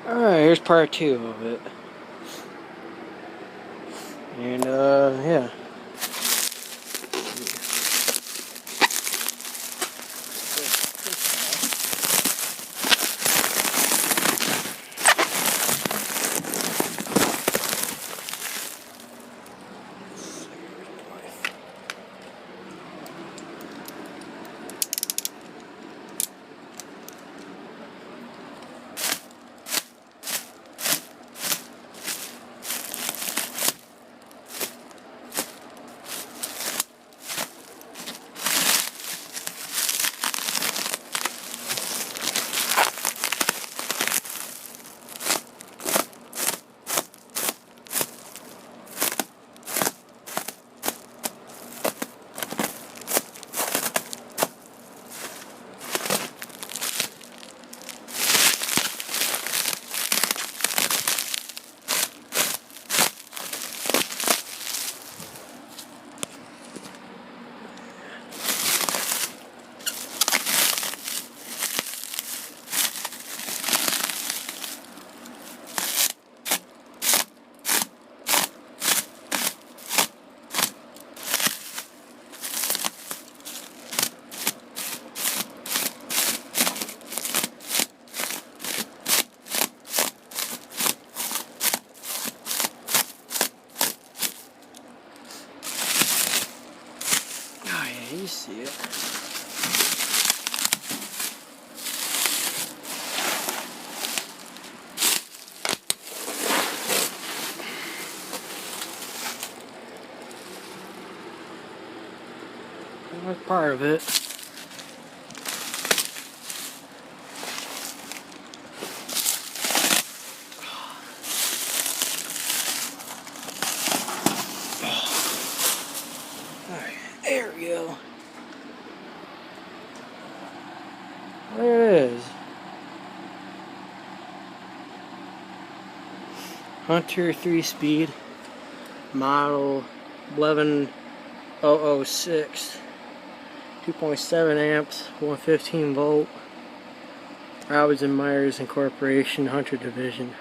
Alright, here's part 2 of it. And, yeah. Oh yeah, you see it. That's part of it. Alright, there we go. There it is. Hunter 3-speed, model 11006, 2.7 amps, 115 volt, Robbins & Myers Incorporation, Hunter Division,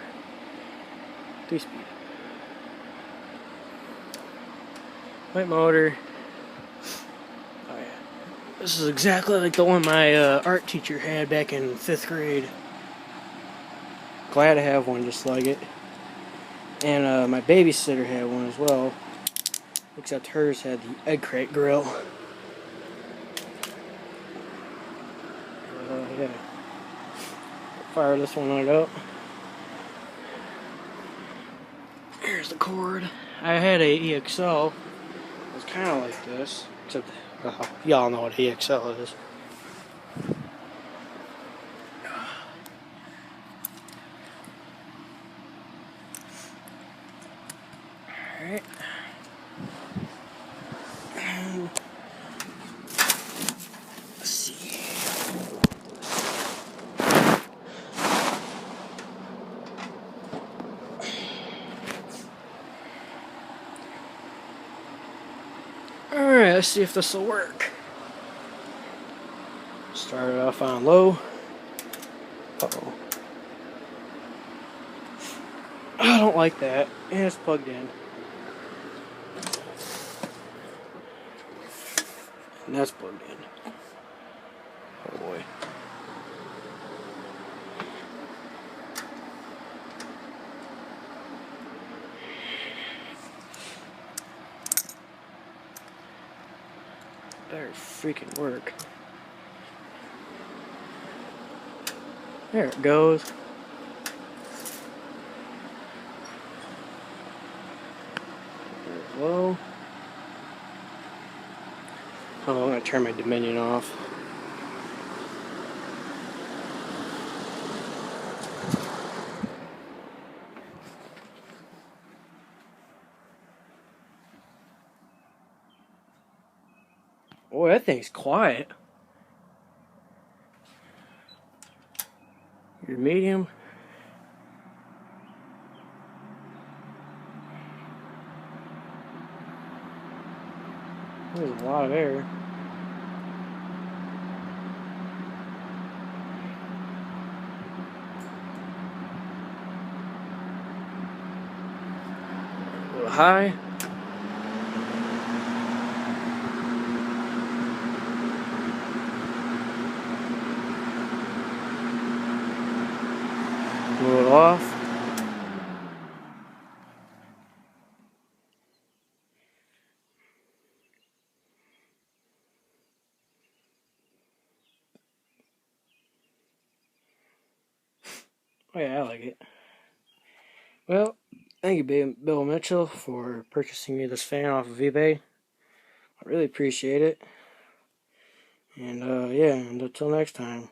3-speed. White motor. Oh yeah. This is exactly like the one my art teacher had back in 5th grade. Glad to have one just like it. And my babysitter had one as well, except hers had the egg crate grill. Yeah. Fire this one up. Here's the cord. I had a EXL. It was kind of like this, except y'all know what EXL is. Alright. Let's see. Alright, let's see if this will work. Start it off on low. Uh-oh. I don't like that. And it's plugged in. And that's plugged in. Oh boy. Better freaking work. There it goes. There's low. Oh, I'm gonna turn my Dominion off. Boy, that thing's quiet. Your medium. There's a lot of air. high. Move it off. Oh yeah, I like it. Well, thank you, Beau Mitchell, for purchasing me this fan off of eBay. I really appreciate it. And yeah, and until next time.